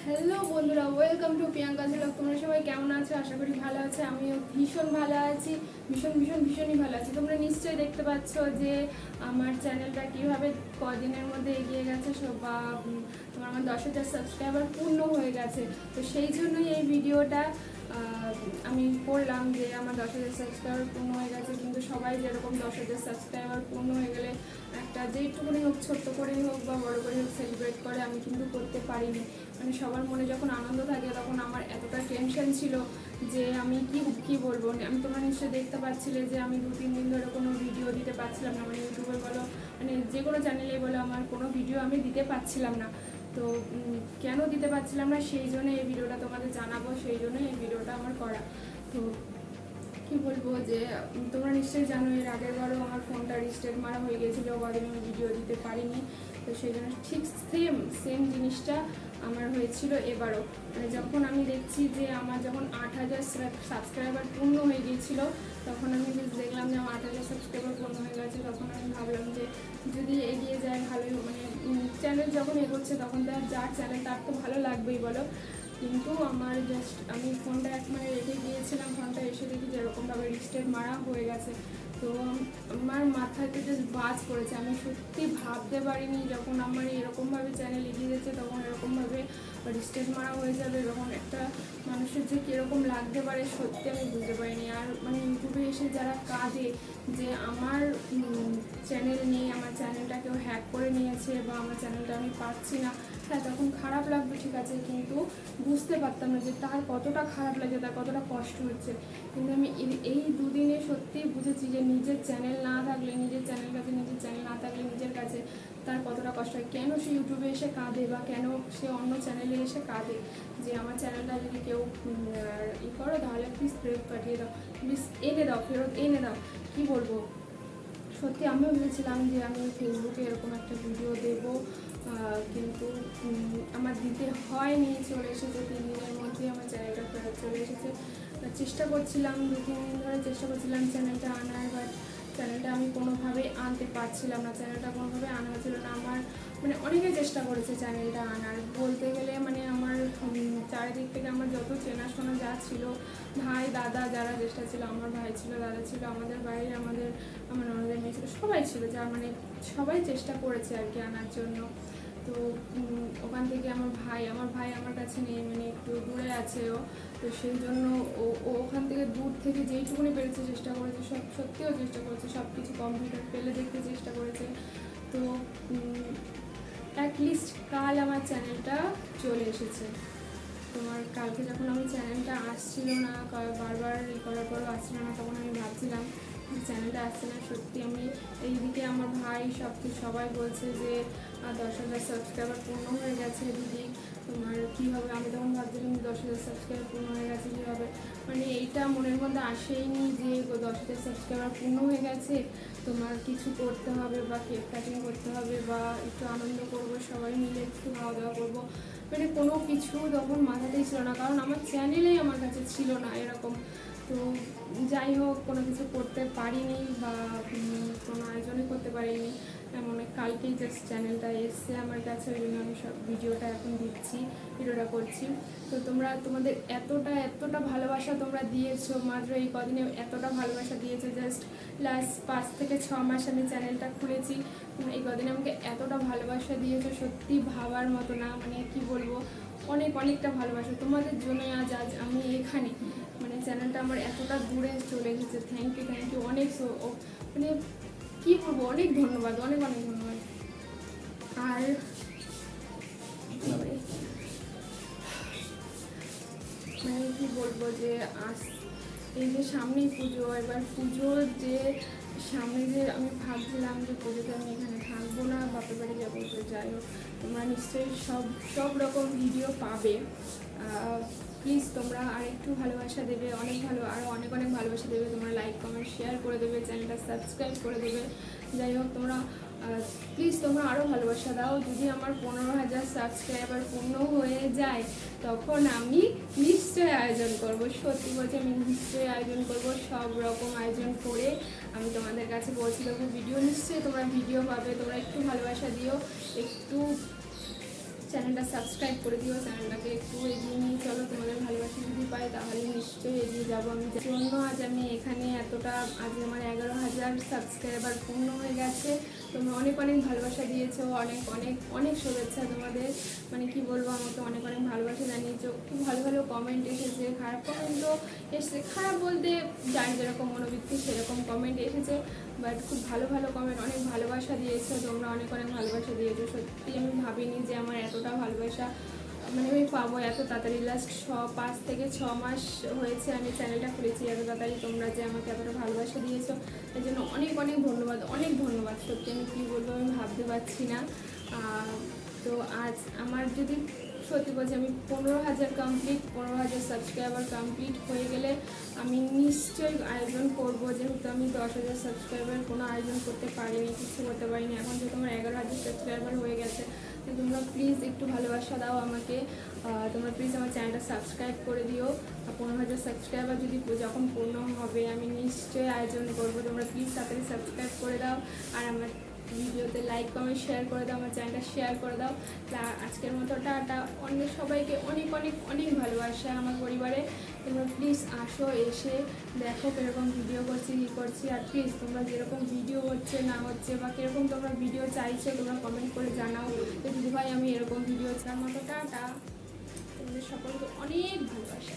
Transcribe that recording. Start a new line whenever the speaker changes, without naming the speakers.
Hello বন্ধুরা, welcome to Priyanka blog. তোমরা সবাই কেমন আছো? আশা করি ভালো আছে। আমিও ভীষণ ভালো আছি, ভীষণই ভালো আছি। তোমরা নিশ্চয়ই দেখতে পাচ্ছ যে আমার চ্যানেলটা কীভাবে কদিনের মধ্যে এগিয়ে গেছে, বা তোমার আমার 10,000 সাবস্ক্রাইবার পূর্ণ হয়ে গেছে। তো সেই জন্যই এই ভিডিওটা আমি করলাম যে আমার 10,000 সাবস্ক্রাইবার পূর্ণ হয়ে গেছে। কিন্তু সবাই যেরকম 10,000 সাবস্ক্রাইবার পূর্ণ হয়ে গেলে একটা যেইটুকুনি হোক, ছোট্ট করেই হোক বা বড় করে হোক সেলিব্রেট করে, আমি কিন্তু করতে পারিনি। মানে সবার মনে যখন আনন্দ থাকে তখন আমার এতটা টেনশন ছিল যে আমি কি বলবো। আমি তোমরা নিশ্চয়ই দেখতে পাচ্ছিলে যে আমি 2-3 দিন ধরে কোনো ভিডিও দিতে পারছিলাম না। মানে ইউটিউবে বলো, মানে যে কোনো চ্যানেলে বলো, আমার কোনো ভিডিও আমি দিতে পারছিলাম না। তো কেন দিতে পারছিলাম না, সেই জন্য এই ভিডিওটা তোমাদের জানাবো, সেই জন্য এই ভিডিওটা আমার করা। তো কি বলবো যে তোমরা নিশ্চয়ই জানো, এর আগের বারও আমার ফোনটা রিস্টার্ট মারা হয়ে গেছিলো, কদিন আমি ভিডিও দিতে পারিনি। তো সেই জন্য ঠিক সেম জিনিসটা আমার হয়েছিল এবারও। মানে যখন আমি দেখছি যে আমার যখন 8,000 সাবস্ক্রাইবার পূর্ণ হয়ে গিয়েছিলো, তখন আমি দেখলাম যে আমার 8,000 সাবস্ক্রাইবার পূর্ণ হয়ে গেছে। তখন আমি ভাবলাম যে যদি এগিয়ে যায় ভালোই, মানে চ্যানেল যখন এগোচ্ছে তখন তো যার চ্যানেল তার তো ভালো লাগবেই বলো। কিন্তু আমার জাস্ট আমি ফোনটা মানে রেখে গিয়েছিলাম, ফোনটা এসে দেখি যেরকমভাবে রিস্টার্ট মারা হয়ে গেছে। তো আমার মাথাতে জাস্ট বাজ পড়েছে। আমি সত্যি ভাবতে পারিনি যখন আমার এরকমভাবে চ্যানেল এগিয়ে যাচ্ছে তখন এরকমভাবে রিস্টার্ট মারা হয়ে যাবে, যখন একটা মানুষের যে কীরকম লাগতে পারে সত্যি আমি বুঝতে পারিনি। আর মানে ইউটিউবে এসে যারা কাঁদে যে আমার চ্যানেল নেই, আমার চ্যানেলটা কেউ হ্যাক করে নিয়েছে বা আমার চ্যানেলটা আমি পাচ্ছি না, হ্যাঁ তখন খারাপ লাগবে, ঠিক আছে, কিন্তু বুঝতে পারতাম না যে তার কতটা খারাপ লাগে, তার কতটা কষ্ট হচ্ছে। কিন্তু আমি এই দুদিনে সত্যিই বুঝেছি যে নিজের চ্যানেল না থাকলে, নিজের চ্যানেল না থাকলে নিজের কাছে তার কতটা কষ্ট হয়। কেন সে ইউটিউবে এসে কাঁদে বা কেন সে অন্য চ্যানেলে এসে কাঁদে যে আমার চ্যানেলটা যদি কেউ করো তাহলে প্লিজ ফেরত পাঠিয়ে দাও, প্লিজ ফেরত এনে দাও। কী বলবো, সত্যি আমিও ভেবেছিলাম যে আমি ফেসবুকে এরকম একটা ভিডিও দেবো, কিন্তু আমার দিতে হয়নি। চলে এসেছে 3 দিনের মধ্যে আমার চ্যানেলটা ফেরত চলে এসেছে। চেষ্টা করছিলাম 2-3 দিন ধরে চেষ্টা করছিলাম চ্যানেলটা আনার, বাট চ্যানেলটা আমি কোনোভাবেই আনতে পারছিলাম না, চ্যানেলটা কোনোভাবে আনা হচ্ছিল না। আমার মানে অনেকে চেষ্টা করেছে চ্যানেলটা আনার, বলতে গেলে মানে আমার চারিদিক থেকে আমার যত চেনাশোনা যা ছিল, ভাই দাদা যারা চেষ্টা ছিল, আমার ভাই ছিল, দাদা ছিল, আমাদের বাড়ির আমার ননদের মেয়ে ছিল, সবাই ছিল, যা মানে সবাই চেষ্টা করেছে আর কি আনার জন্য। তো ওখান থেকে আমার ভাই আমার কাছে নেই, মানে একটু দূরে আছে ও। তো সেই জন্য ও ওখান থেকে দূর থেকে যেইটুকুনি পেরেছে চেষ্টা করেছে, সত্যিও চেষ্টা করেছে, সব কিছু কম্পিউটার ফেলে দেখতে চেষ্টা করেছে। তো অ্যাটলিস্ট কাল আমার চ্যানেলটা চলে এসেছে। তোমার কালকে যখন আমি চ্যানেলটা আসছিল না, বারবার করার পরও আসছিল না, তখন আমি ভাবছিলাম চ্যানেলটা আসছে না। সত্যি আমি এইদিকে আমার ভাই সবাই বলছে যে 10,000 সাবস্ক্রাইবার পূর্ণ হয়ে গেছে দিদি, তোমার কী হবে। আমি তখন ভাবছিলাম 10,000 সাবস্ক্রাইবার পূর্ণ হয়ে গেছে কী হবে, মানে এইটা মনের মধ্যে আসেইনি যে 10,000 সাবস্ক্রাইবার পূর্ণ হয়ে গেছে, তোমার কিছু করতে হবে বা কেক কাটিং করতে হবে বা একটু আনন্দ করবো, সবাই মিলে একটু খাওয়া দাওয়া করবো, মানে কোনো কিছু তখন মাথাতেই ছিল না, কারণ আমার চ্যানেলেই আমার কাছে ছিল না এরকম। তো যাই হোক, কোনো কিছু করতে পারিনি বা কোনো আয়োজনই করতে পারিনি। মানে কালকেই জাস্ট চ্যানেলটা এসছে আমার কাছে, ওই জন্য আমি সব ভিডিওটা এখন ভিডিওটা করছি। তো তোমাদের এতটা ভালোবাসা তোমরা দিয়েছো, মাত্র এই কদিনে এতটা ভালোবাসা দিয়েছো। জাস্ট লাস্ট 5 থেকে 6 মাস আমি চ্যানেলটা খুলেছি, এই কদিনে আমাকে এতটা ভালোবাসা দিয়েছো, সত্যি ভাবার মতো না। মানে কি বলবো, অনেকটা ভালোবাসা তোমাদের জন্য আজ আমি এখানে, মানে চ্যানেলটা আমার এতটা দূরে চলে এসেছে। থ্যাংক ইউ অনেক। মানে কী বলবো, অনেক ধন্যবাদ, অনেক ধন্যবাদ। আর মানে কি বলবো যে এই যে সামনেই পুজো, এবার পুজোর যে সামনে যে আমি ভাবছিলাম যে পুজোতে আমি এখানে থাকবো না, বাপের বাড়ি যাবো। তো যাই হোক, তোমরা নিশ্চয়ই সব রকম ভিডিও পাবে। প্লিজ তোমরা আর একটু ভালোবাসা দেবে, আরও অনেক ভালোবাসা দেবে। তোমরা লাইক কমেন্ট শেয়ার করে দেবে, চ্যানেলটা সাবস্ক্রাইব করে দেবে। যাই হোক, প্লিজ তোমরা আরও ভালোবাসা দাও। যদি আমার 15,000 সাবস্ক্রাইবার পূর্ণ হয়ে যায় তখন আমি নিশ্চয়ই আয়োজন করব, সত্যি বলছি, আমি নিশ্চয়ই আয়োজন করব। সব রকম আয়োজন করে আমি তোমাদের কাছে পৌঁছে দেবো। ভিডিও নিশ্চয়ই তোমরা ভিডিও পাবে। তোমরা একটু ভালোবাসা দিও, একটু চ্যানেলটা সাবস্ক্রাইব করে দিও, চ্যানেলটাকে একটু এগিয়ে নিয়ে চলো। তোমাদের ভালোবাসা যদি পাই তাহলে নিশ্চয়ই এগিয়ে যাবো। আমি জন্য আজ আমি এখানে এতটা, আজ আমার 11,000 সাবস্ক্রাইবার পূর্ণ হয়ে গেছে। তোমরা অনেক অনেক ভালোবাসা দিয়েছো, অনেক অনেক অনেক শুভেচ্ছা তোমাদের। মানে কি বলবো, আমাকে অনেক অনেক ভালোবাসা জানিয়েছো। খুব ভালো ভালো কমেন্ট এসেছে, খারাপ কমেন্টও এসেছে। খারাপ বলতে যার যেরকম মনোবৃত্তি সেরকম কমেন্ট এসেছে, বাট খুব ভালো ভালো কমেন্ট, অনেক ভালোবাসা দিয়েছো তোমরা, অনেক অনেক ভালোবাসা দিয়েছো। সত্যি আমি ভাবিনি যে আমার এতটা ভালোবাসা মানে আমি পাবো এত তাড়াতাড়ি। লাস্ট 5 থেকে 6 মাস হয়েছে আমি চ্যানেলটা খুলেছি, এত তাড়াতাড়ি তোমরা যে আমাকে এতটা ভালোবাসা দিয়েছো তার জন্য অনেক অনেক ধন্যবাদ, অনেক ধন্যবাদ। সত্যি আমি কী বলবো আমি ভাবতে পারছি না। তো আজ আমার যদি সত্যি বলছি আমি 15,000 কমপ্লিট, 15,000 সাবস্ক্রাইবার কমপ্লিট হয়ে গেলে আমি নিশ্চয়ই আয়োজন করবো। যেহেতু আমি 10,000 সাবস্ক্রাইবার কোনো আয়োজন করতে পারিনি, কিছু করতে পারিনি। এখন যেহেতু আমার 11,000 সাবস্ক্রাইবার হয়ে গেছে, তো তোমরা প্লিজ একটু ভালোবাসা দাও আমাকে। তোমরা প্লিজ আমার চ্যানেলটা সাবস্ক্রাইব করে দিও। 15,000 সাবস্ক্রাইবার যদি যখন পূর্ণ হবে আমি নিশ্চয়ই আয়োজন করবো। তোমরা প্লিজ তাড়াতাড়ি সাবস্ক্রাইব করে দাও, আর আমার ভিডিওতে লাইক কমেন্ট শেয়ার করে দাও, আমার চ্যানেলটা শেয়ার করে দাও। আজকের মতো টাটা। অন্য সবাইকে অনেক অনেক অনেক ভালোবাসা আমার পরিবারে। তোমরা প্লিজ আসো, এসে দেখো কীরকম ভিডিও করছি কী করছি। আর প্লিজ তোমরা যেরকম ভিডিও হচ্ছে না হচ্ছে বা কীরকম তোমরা ভিডিও চাইছো তোমরা কমেন্ট করে জানাও যে দিদিভাই আমি এরকম ভিডিও চার মতো টাটা। তোমাদের সকলকে অনেক ভালোবাসা।